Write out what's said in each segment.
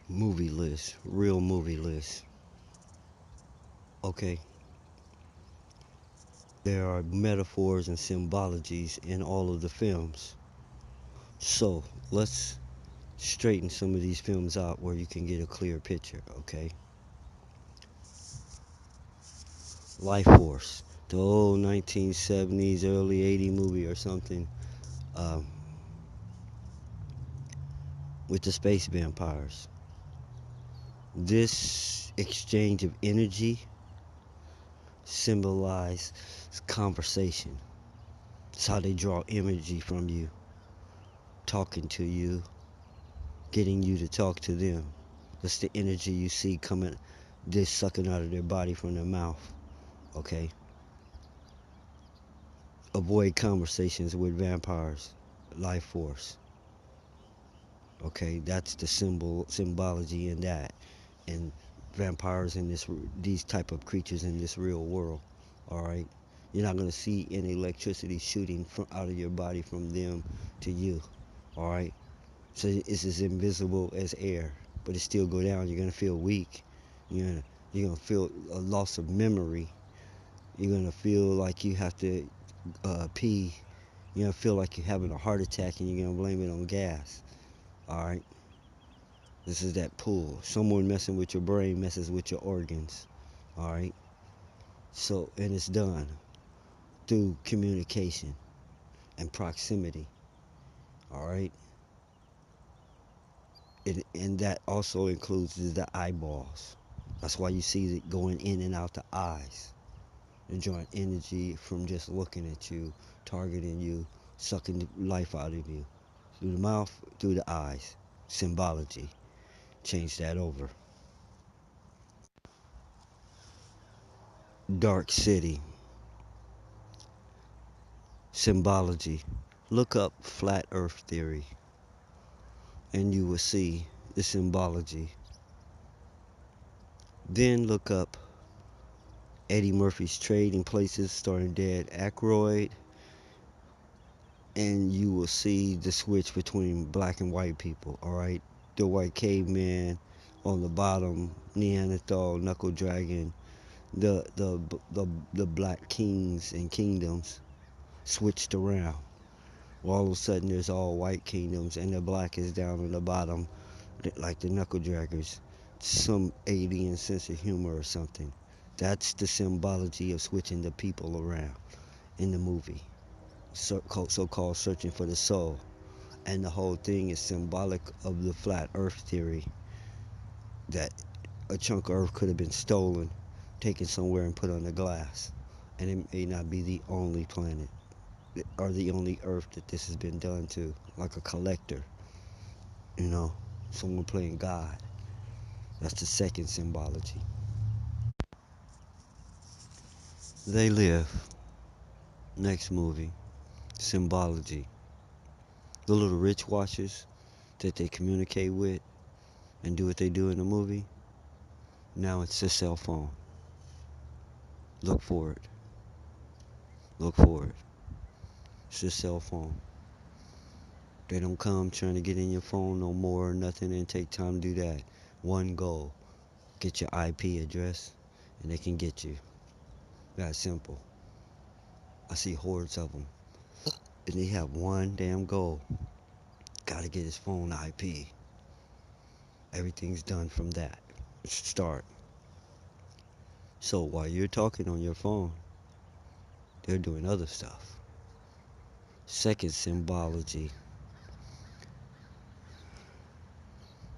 movie list, real movie list. Okay, there are metaphors and symbologies in all of the films. So let's straighten some of these films out where you can get a clear picture. Okay, Life Force, the old 1970s, early 80s movie or something, um, with the space vampires. This exchange of energy symbolizes conversation. It's how they draw energy from you, talking to you, getting you to talk to them. That's the energy you see coming, this sucking out of their body from their mouth. Okay? Avoid conversations with vampires. Life Force. Okay? That's the symbology in that. And vampires in these type of creatures in this real world. All right? You're not going to see any electricity shooting from out of your body from them to you. All right? So it's as invisible as air, but it still go down. You're gonna feel weak. You're gonna feel a loss of memory. You're gonna feel like you have to pee. You're gonna feel like you're having a heart attack, and you're gonna blame it on gas. All right, this is that pull. Someone messing with your brain messes with your organs. All right, so and it's done through communication and proximity. All right, and that also includes the eyeballs. That's why you see it going in and out the eyes. They're drawing energy from just looking at you, targeting you, sucking the life out of you. Through the mouth, through the eyes. Symbology. Change that over. Dark City. Symbology. Look up flat earth theory and you will see the symbology. Then look up Eddie Murphy's Trading Places starring Dan Aykroyd, and you will see the switch between black and white people. All right, the white caveman on the bottom, Neanderthal, knuckle dragon, the black kings and kingdoms switched around. Well, all of a sudden, there's all white kingdoms, and the black is down on the bottom, like the knuckle draggers. Some alien sense of humor or something. That's the symbology of switching the people around in the movie. So-called searching for the soul. And the whole thing is symbolic of the flat earth theory that a chunk of earth could have been stolen, taken somewhere and put on the glass. And it may not be the only planet or the only earth that this has been done to, like a collector, you know, someone playing God. That's the second symbology. They Live, next movie, symbology. The little rich watchers that they communicate with and do what they do in the movie, now it's a cell phone. Look for it. Look for it. It's a cell phone. They don't come trying to get in your phone no more or nothing and take time to do that. One goal, get your IP address and they can get you. That simple. I see hordes of them and they have one damn goal. Gotta get his phone IP. Everything's done from that. Start. So while you're talking on your phone, they're doing other stuff. Second symbology,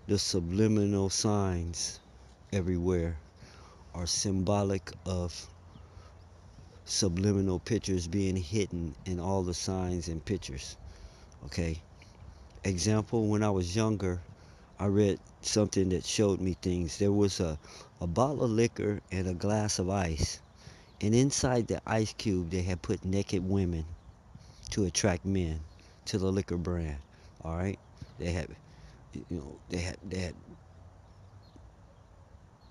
the subliminal signs everywhere are symbolic of subliminal pictures being hidden in all the signs and pictures. Okay. Example, when I was younger, I read something that showed me things. There was a bottle of liquor and a glass of ice. And inside the ice cube, they had put naked women to attract men to the liquor brand. All right. They had, they had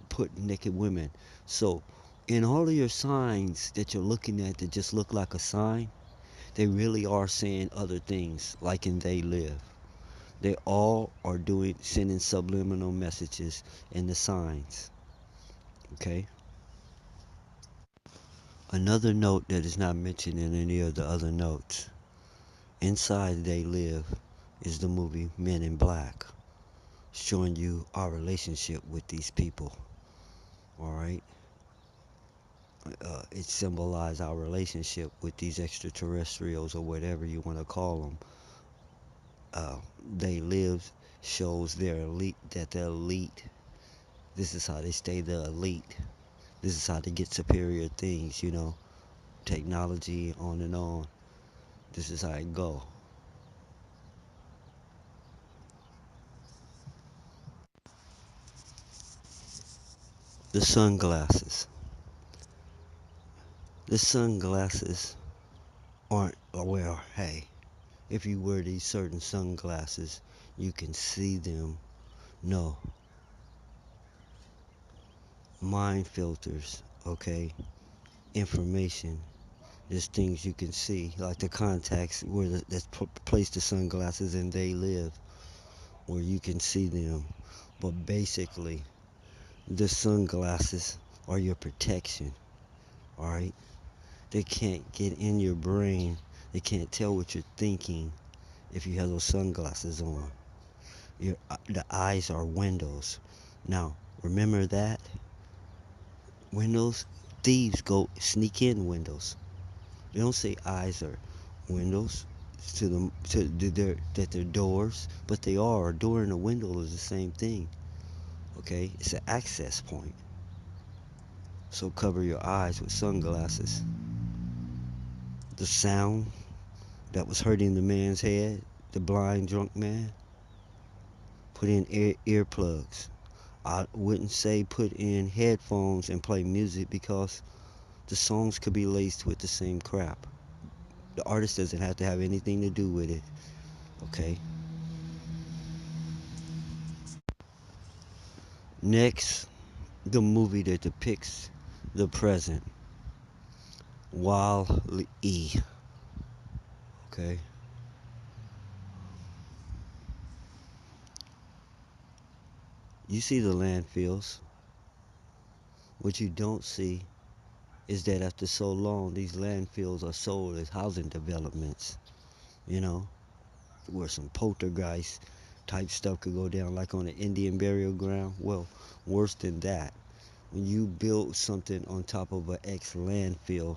put naked women. So in all of your signs that you're looking at that just look like a sign, they really are saying other things, like in They Live. They all are doing sending subliminal messages in the signs. Okay. Another note that is not mentioned in any of the other notes. Inside They Live is the movie Men in Black, showing you our relationship with these people. All right. It symbolizes our relationship with these extraterrestrials or whatever you want to call them. Uh, they live shows their elite that they're elite. This is how they stay the elite. This is how they get superior things, technology, on and on. This is how it go. The sunglasses. The sunglasses aren't, well, hey, if you wear these certain sunglasses, you can see them. No, mind filters, okay? Information. There's things you can see, like the contacts where that's placed the sunglasses and They Live, where you can see them. But basically, the sunglasses are your protection, all right? They can't get in your brain. They can't tell what you're thinking if you have those sunglasses on. The eyes are windows. Now, remember that windows, thieves go sneak in windows. They don't say eyes are windows that they're doors, but they are. A door and a window is the same thing. Okay, it's an access point. So cover your eyes with sunglasses. The sound that was hurting the man's head, the blind drunk man, put in earplugs. I wouldn't say put in headphones and play music because the songs could be laced with the same crap. The artist doesn't have to have anything to do with it. Okay. Next, the movie that depicts the present. Wall-E. Okay. You see the landfills. What you don't see is that after so long, these landfills are sold as housing developments. You know, where some poltergeist type stuff could go down, like on an Indian burial ground. Well, worse than that. When you build something on top of an ex landfill,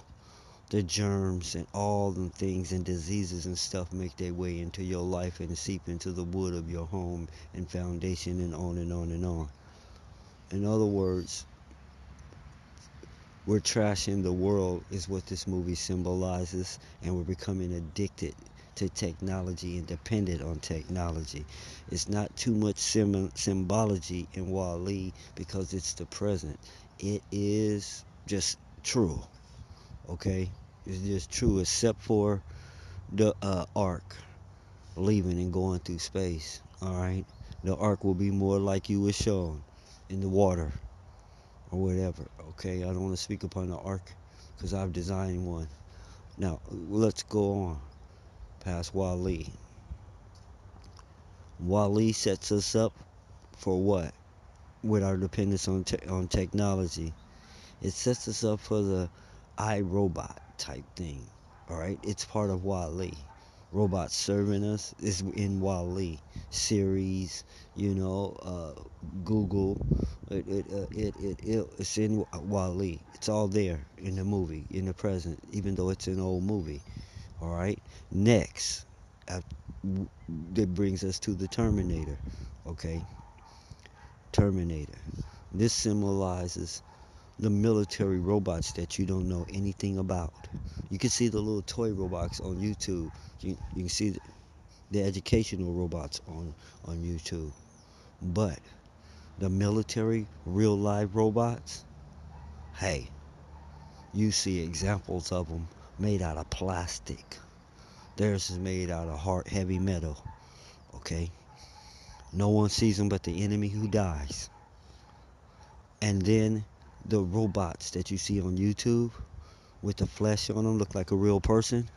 the germs and all them things and diseases and stuff make their way into your life and seep into the wood of your home and foundation and on and on and on. In other words, we're trashing the world is what this movie symbolizes, and we're becoming addicted to technology and dependent on technology. It's not too much symbology in Wall-E because it's the present. It is just true, okay? It's just true, except for the arc leaving and going through space. All right, the arc will be more like you were shown in the water or whatever. Okay, I don't want to speak upon the arc because I've designed one. Now let's go on past Wall-E. Wall-E sets us up for what? With our dependence on technology, it sets us up for the iRobot type thing. All right, it's part of Wall-E. Robots serving us is in Wall-E series. Google. It's in Wall-E. It's all there in the movie, in the present, even though it's an old movie. All right. Next, uh, that brings us to the Terminator. Okay, Terminator. This symbolizes the military robots that you don't know anything about. You can see the little toy robots on YouTube. You can see the educational robots on YouTube. But the military real live robots, hey, you see examples of them made out of plastic. Theirs is made out of hard, heavy metal. Okay, no one sees them but the enemy who dies. And then the robots that you see on YouTube with the flesh on them look like a real person.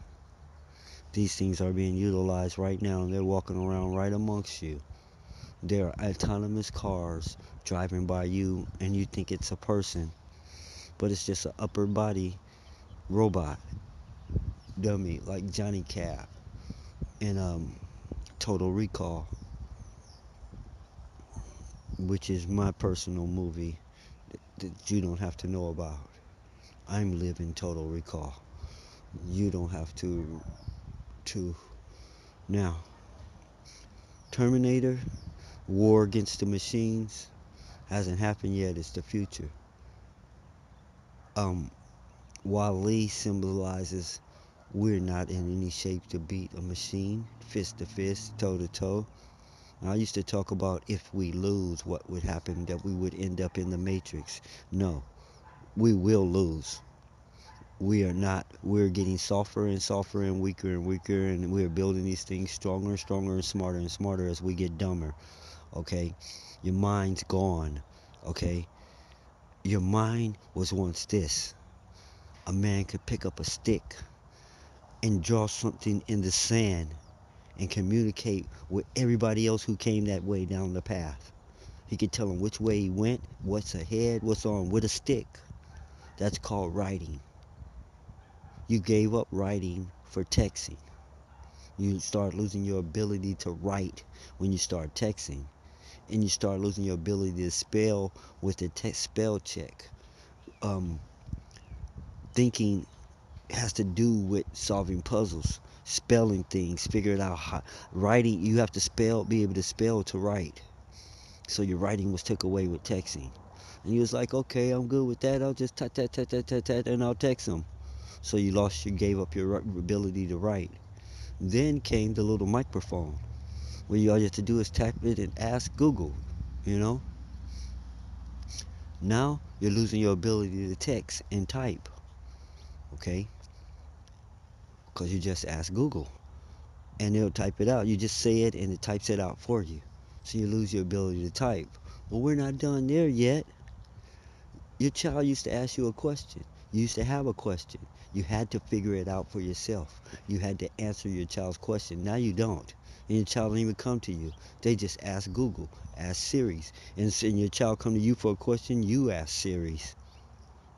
These things are being utilized right now, and they're walking around right amongst you. There are autonomous cars driving by you, and you think it's a person, but it's just an upper body robot dummy like Johnny Cab in Total Recall, which is my personal movie that you don't have to know about. I'm living Total Recall. You don't have to now. Terminator, War Against the Machines hasn't happened yet. It's the future. Um, while Lee symbolizes we're not in any shape to beat a machine, fist to fist, toe to toe. I used to talk about if we lose, what would happen, that we would end up in the Matrix. No, we will lose. We are not. We're getting softer and softer and weaker, and we're building these things stronger and stronger and smarter as we get dumber. Okay? Your mind's gone. Okay? Your mind was once this. A man could pick up a stick and draw something in the sand and communicate with everybody else who came that way down the path. He could tell them which way he went, what's ahead, what's on with a stick. That's called writing. You gave up writing for texting. You start losing your ability to write when you start texting. And you start losing your ability to spell with the spell check. Um, Thinking has to do with solving puzzles, spelling things, figure it out. Writing, you have to spell, be able to spell to write. So your writing was took away with texting. And you was like, okay, I'm good with that. I'll just tat tat tat tat tat tat, and I'll text them. So you gave up your ability to write. Then came the little microphone, where all you have to do is tap it and ask Google. You know. Now you're losing your ability to text and type. Okay, because you just ask Google, and it'll type it out. You just say it, and it types it out for you. So you lose your ability to type. Well, we're not done there yet. Your child used to ask you a question. You used to have a question. You had to figure it out for yourself. You had to answer your child's question. Now you don't. And your child don't even come to you. They just ask Google, ask Siri. And your child come to you for a question, you ask Siri.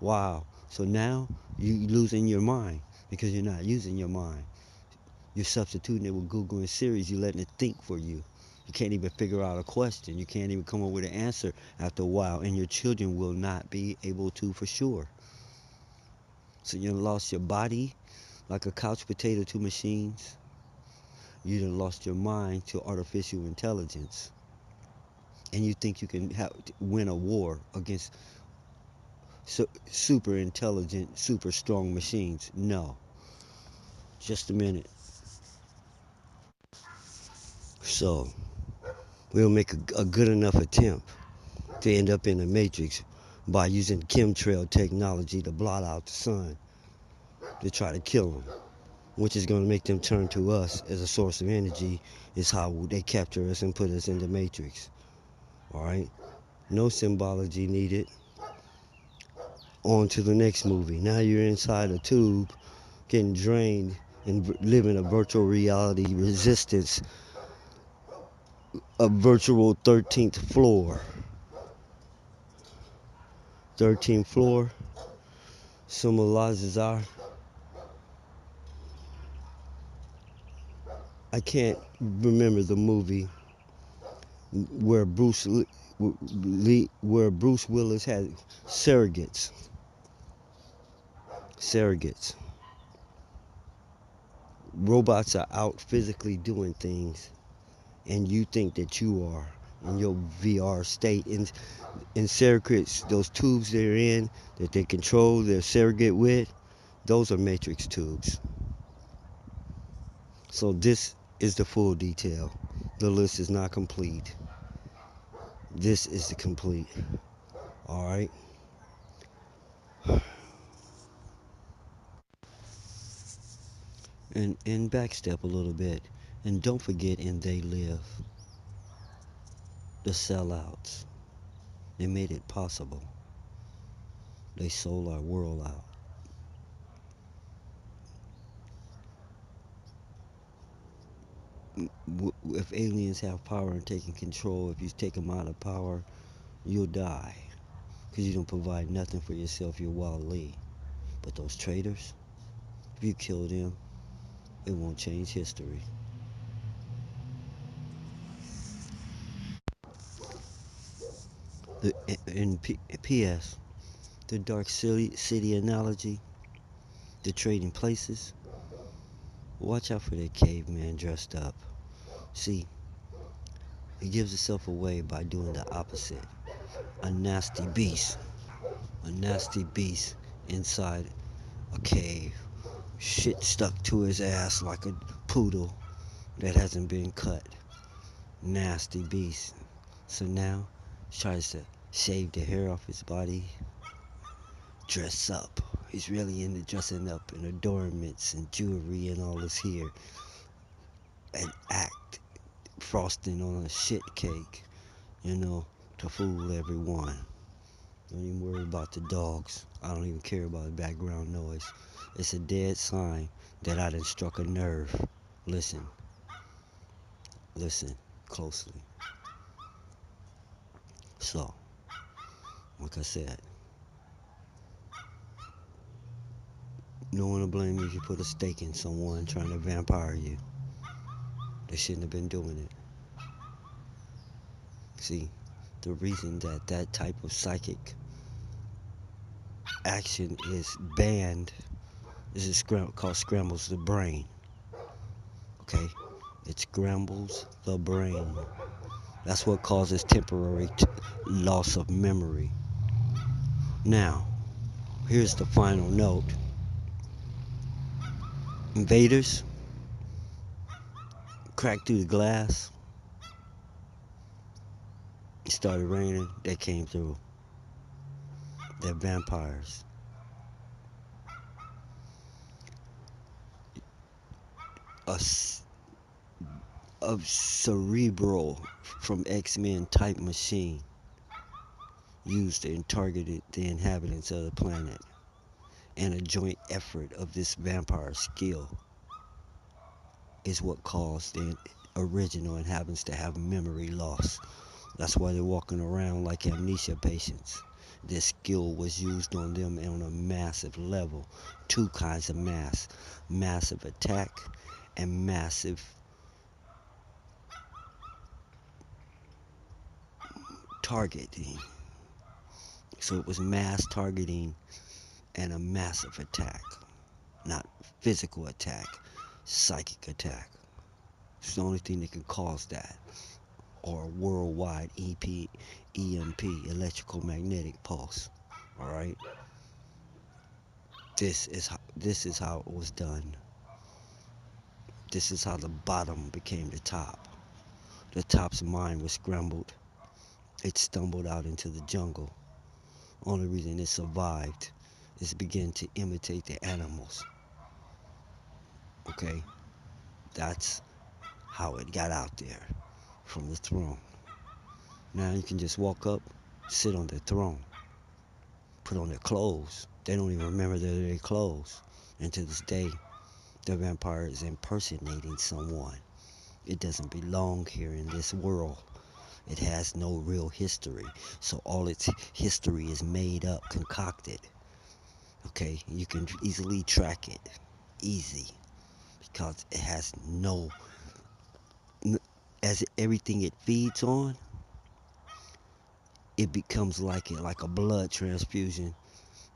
Wow. So now you losing your mind because you're not using your mind. You're substituting it with Google and Siri. You're letting it think for you. You can't even figure out a question. You can't even come up with an answer after a while, and your children will not be able to for sure. So you done lost your body like a couch potato to machines. You done lost your mind to artificial intelligence. And you think you can win a war against super intelligent, super strong machines. No. Just a minute. So, we'll make a good enough attempt to end up in the Matrix by using chemtrail technology to blot out the sun to try to kill them, which is going to make them turn to us as a source of energy, is how they capture us and put us in the Matrix. All right? No symbology needed. On to the next movie. Now you're inside a tube, getting drained and living a virtual reality resistance, a virtual 13th floor. 13th floor symbolizes our. I can't remember the movie where where Bruce Willis had surrogates. Surrogates. Robots are out physically doing things, and you think that you are in your VR state. In surrogates, those tubes they're in that they control their surrogate with, those are matrix tubes. So this is the full detail. The list is not complete. This is the complete. All right. And backstep a little bit. And don't forget in They Live, the sellouts. They made it possible. They sold our world out. if aliens have power and taking control, if you take them out of power, you'll die. Because you don't provide nothing for yourself, you're Wall-E. But those traitors, if you kill them, it won't change history. In P.S., the Dark City analogy, the trading places, watch out for that caveman dressed up. See, he gives himself away by doing the opposite. A nasty beast. A nasty beast inside a cave. Shit stuck to his ass like a poodle that hasn't been cut. Nasty beast. So now he tries to shave the hair off his body, dress up. He's really into dressing up in adornments and jewelry and all this here. And act frosting on a shit cake, you know, to fool everyone. Don't even worry about the dogs. I don't even care about the background noise. It's a dead sign that I done struck a nerve. Listen. Listen closely. So, like I said, no one will blame you if you put a stake in someone trying to vampire you. They shouldn't have been doing it. See, the reason that that type of psychic action is banned is called scrambles the brain. Okay? It scrambles the brain. That's what causes temporary loss of memory. Now, here's the final note. Invaders cracked through the glass. It started raining. They came through. They're vampires. A, a cerebral from X-Men type machine used and targeted the inhabitants of the planet. And a joint effort of this vampire skill is what caused the original inhabitants to have memory loss. That's why they're walking around like amnesia patients. This skill was used on them on a massive level. Two kinds of massive attack and massive targeting. So it was mass targeting and a massive attack. Not physical attack, psychic attack. It's the only thing that can cause that. Or worldwide EMP, electrical magnetic pulse. Alright? This is how it was done. This is how the bottom became the top. The top's mind was scrambled. It stumbled out into the jungle. Only reason it survived is it began to imitate the animals. Okay? That's how it got out there from the throne. Now you can just walk up, sit on the throne, put on their clothes. They don't even remember they're their clothes. And to this day, the vampire is impersonating someone. It doesn't belong here in this world. It has no real history. So all its history is made up, concocted. Okay, you can easily track it. Easy. Because it has no, as everything it feeds on, it becomes like it, like a blood transfusion.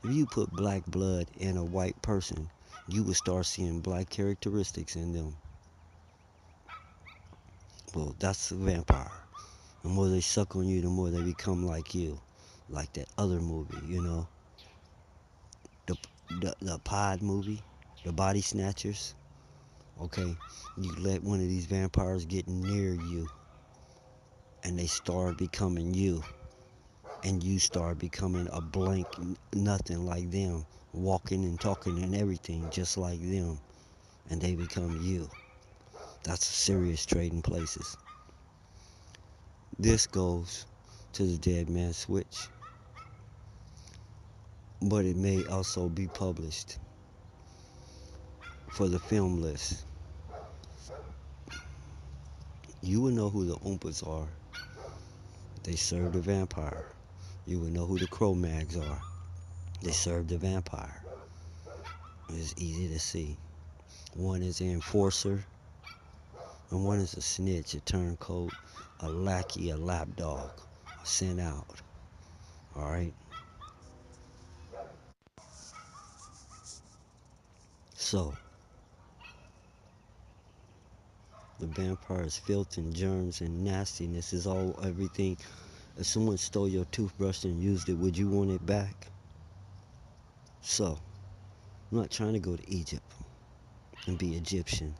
If you put black blood in a white person, you would start seeing black characteristics in them. Well, that's a vampire. The more they suck on you, the more they become like you. Like that other movie, you know. The pod movie, the Body Snatchers. Okay, you let one of these vampires get near you, and they start becoming you, and you start becoming a blank nothing like them, walking and talking and everything just like them, and they become you. That's serious trading places. This goes to the Dead Man Switch, but it may also be published for the film list. You would know who the Oompas are. They serve the vampire. You would know who the Cro-Mags are. They serve the vampire. It's easy to see. One is the enforcer, and one is a snitch, a turncoat, a lackey, a lapdog, sent out. All right. So the vampire's filth and germs and nastiness is all everything. If someone stole your toothbrush and used it, would you want it back? So I'm not trying to go to Egypt and be Egyptian.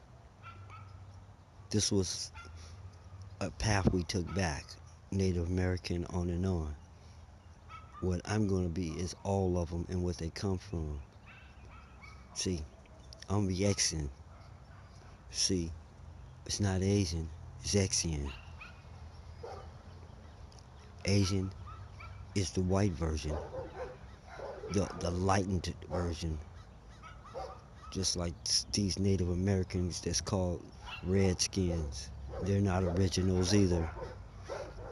This was a path we took back, Native American on and on. What I'm going to be is all of them and what they come from. See, I'm the Xen. See, it's not Asian, it's Xian. Asian is the white version, the lightened version. Just like these Native Americans that's called Redskins. They're not originals either.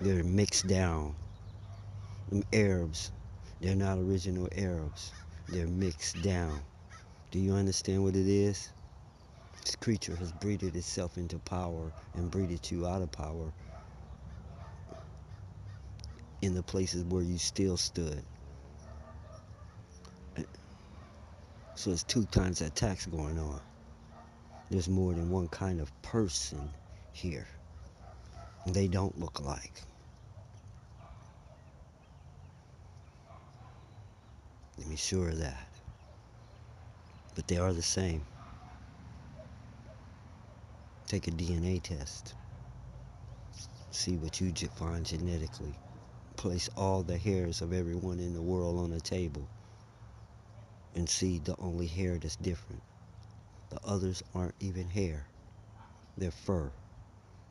They're mixed down. Them Arabs, they're not original Arabs. They're mixed down. Do you understand what it is? This creature has breeded itself into power and breeded you out of power in the places where you still stood. So it's two kinds of attacks going on. There's more than one kind of person here. They don't look alike. Let me sure of that. But they are the same. Take a DNA test. See what you find genetically. Place all the hairs of everyone in the world on a table and see the only hair that's different. The others aren't even hair. They're fur.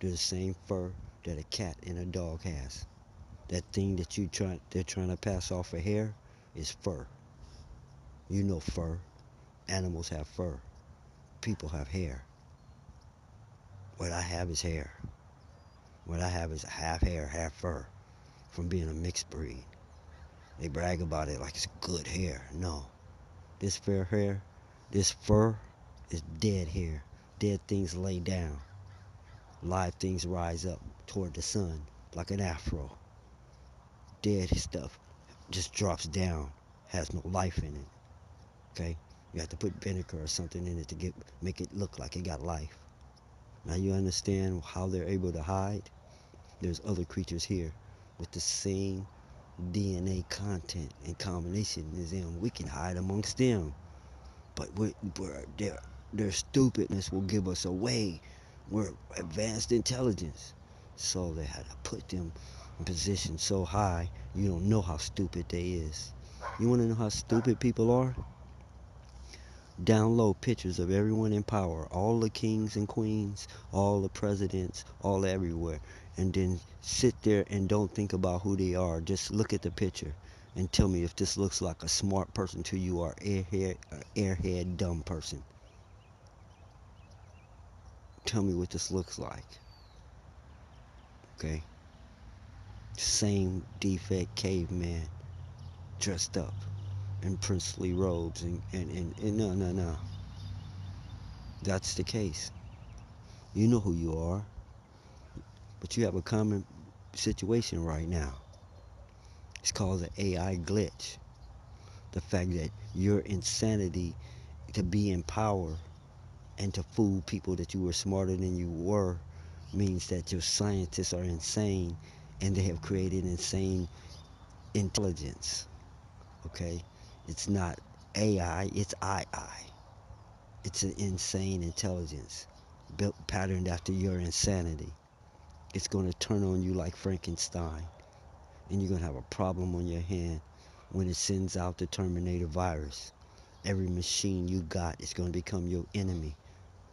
They're the same fur that a cat and a dog has. That thing that they're trying to pass off for hair is fur. You know fur. Animals have fur. People have hair. What I have is hair. What I have is half hair, half fur from being a mixed breed. They brag about it like it's good hair. No. This fair hair, this fur is dead hair. Dead things lay down. Live things rise up toward the sun like an afro. Dead stuff just drops down, has no life in it. Okay? You have to put vinegar or something in it to make it look like it got life. Now you understand how they're able to hide? There's other creatures here with the same DNA content and combination as them. We can hide amongst them. But their stupidness will give us away. We're advanced intelligence. So they had to put them in position so high you don't know how stupid they is. You want to know how stupid people are? Download pictures of everyone in power, all the kings and queens, all the presidents, all everywhere, and then sit there and don't think about who they are. Just look at the picture and tell me if this looks like a smart person to you or airhead dumb person. Tell me what this looks like. Okay? Same defect caveman dressed up in princely robes and no. That's the case. You know who you are, but you have a common situation right now. It's called the AI glitch. The fact that your insanity to be in power and to fool people that you were smarter than you were means that your scientists are insane and they have created insane intelligence. Okay? It's not AI, it's II. It's an insane intelligence built patterned after your insanity. It's going to turn on you like Frankenstein, and you're going to have a problem on your hand when it sends out the Terminator virus. Every machine you got is going to become your enemy.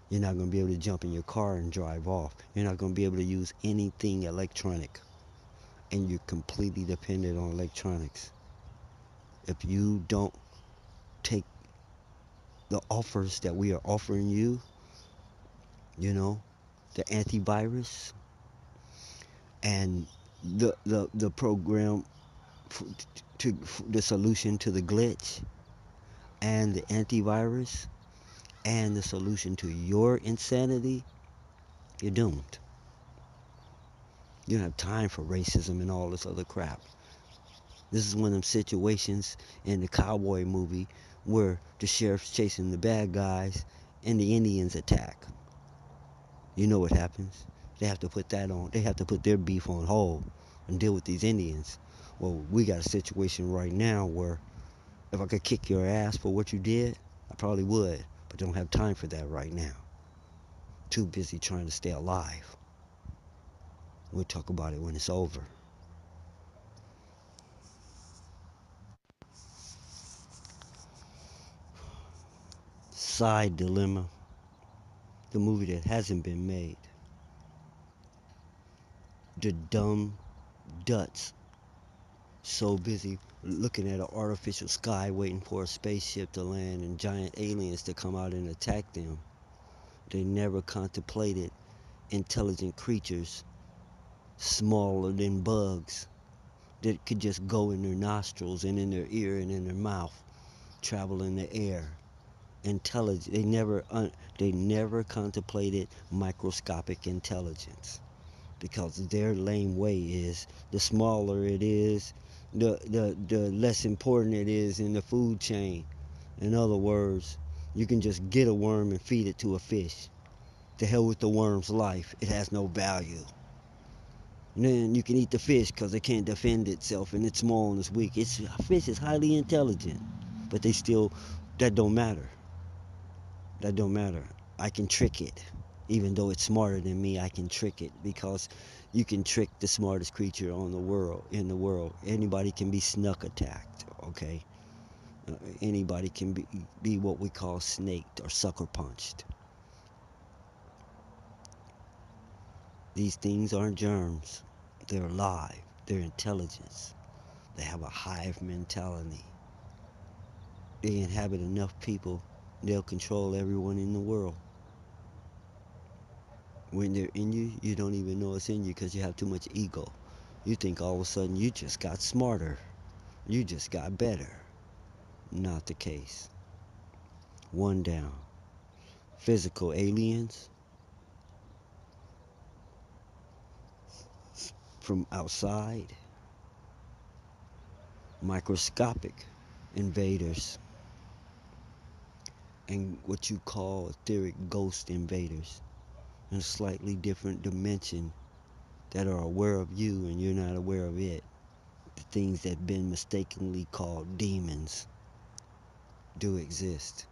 You're not going to be able to jump in your car and drive off. You're not going to be able to use anything electronic, and you're completely dependent on electronics. If you don't take the offers that we are offering you, you know, the antivirus, and the program f- the solution to the glitch and the antivirus and the solution to your insanity, you're doomed. You don't have time for racism and all this other crap. This is one of them situations in the cowboy movie where the sheriff's chasing the bad guys and the Indians attack. You know what happens? They have to put that on. They have to put their beef on hold and deal with these Indians. Well, we got a situation right now where if I could kick your ass for what you did, I probably would, but don't have time for that right now. Too busy trying to stay alive. We'll talk about it when it's over. Side Dilemma, the movie that hasn't been made. The dumb Duts so busy looking at an artificial sky waiting for a spaceship to land and giant aliens to come out and attack them. They never contemplated intelligent creatures smaller than bugs that could just go in their nostrils and in their ear and in their mouth, travel in the air. Intelligent. They never contemplated microscopic intelligence because their lame way is the smaller it is, the less important it is in the food chain. In other words, you can just get a worm and feed it to a fish. To hell with the worm's life. It has no value. And then you can eat the fish because it can't defend itself and it's small and it's weak. Fish is highly intelligent, but they still that don't matter. That don't matter. I can trick it. Even though it's smarter than me, I can trick it because you can trick the smartest creature on the world in the world. Anybody can be snuck attacked, okay? Anybody can be what we call snaked or sucker punched. These things aren't germs. They're alive. They're intelligence. They have a hive mentality. They inhabit enough people, they'll control everyone in the world. When they're in you, you don't even know it's in you because you have too much ego. You think all of a sudden you just got smarter. You just got better. Not the case. One down. Physical aliens from outside. Microscopic invaders. And what you call etheric ghost invaders. In a slightly different dimension that are aware of you and you're not aware of it. The things that have been mistakenly called demons do exist.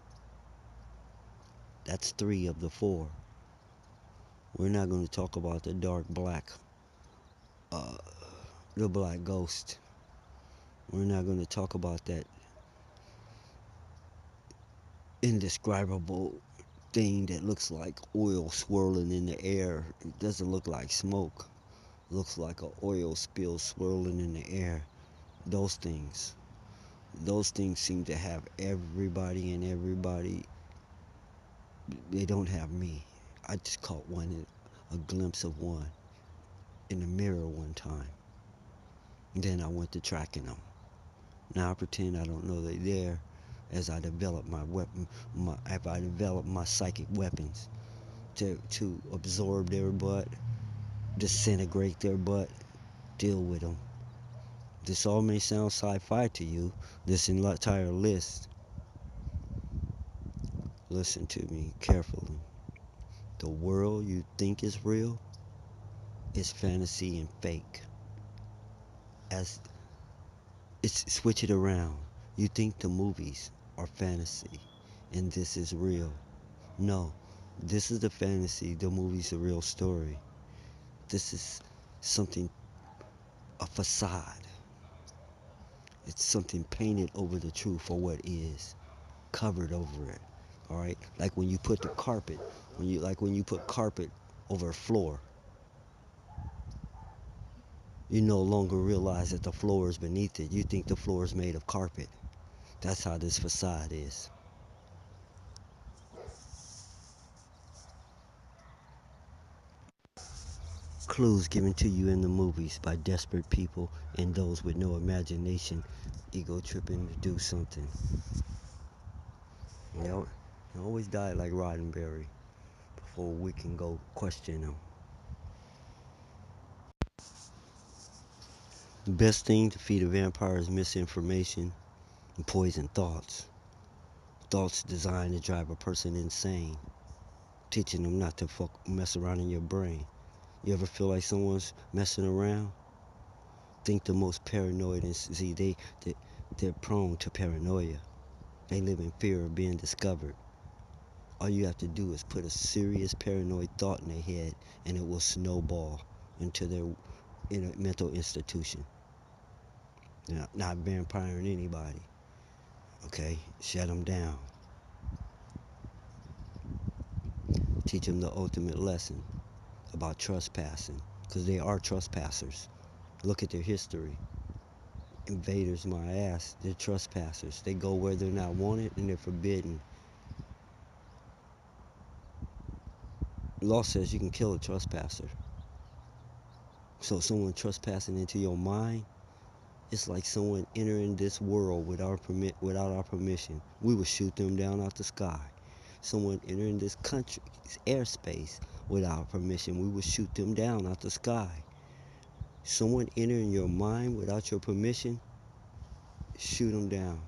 That's three of the four. We're not going to talk about the dark black, uh, the black ghost. We're not going to talk about that indescribable thing that looks like oil swirling in the air. It doesn't look like smoke. It looks like an oil spill swirling in the air. Those things. Those things seem to have everybody and everybody. They don't have me. I just caught one, a glimpse of one in the mirror one time. And then I went to tracking them. Now I pretend I don't know they're there as I develop my weapon, as I develop my psychic weapons to absorb their butt, disintegrate their butt, deal with them. This all may sound sci-fi to you, this entire list. Listen to me carefully. The world you think is real is fantasy and fake. As it's switch it around. You think the movies are fantasy and this is real. No, this is the fantasy, the movie's a real story. This is something, a facade. It's something painted over the truth for what is, covered over it. All right, like when you put the carpet, when you put carpet over a floor, you no longer realize that the floor is beneath it. You think the floor is made of carpet. That's how this facade is. clues given to you in the movies by desperate people and those with no imagination, ego tripping to do something. They always die like Roddenberry before we can go question them. The best thing to feed a vampire is misinformation and poison thoughts. Thoughts designed to drive a person insane, teaching them not to mess around in your brain. You ever feel like someone's messing around? Think the most paranoid and see they're prone to paranoia. They live in fear of being discovered. All you have to do is put a serious paranoid thought in their head and it will snowball into their in a mental institution. Not vampiring anybody. Okay? Shut them down. Teach them the ultimate lesson about trespassing, because they are trespassers. Look at their history. Invaders, my ass, they're trespassers. They go where they're not wanted and they're forbidden. Law says you can kill a trespasser. So someone trespassing into your mind, it's like someone entering this world without our permission. We would shoot them down out the sky. Someone entering this country's airspace without permission, we would shoot them down out the sky. Someone entering your mind without your permission, shoot them down.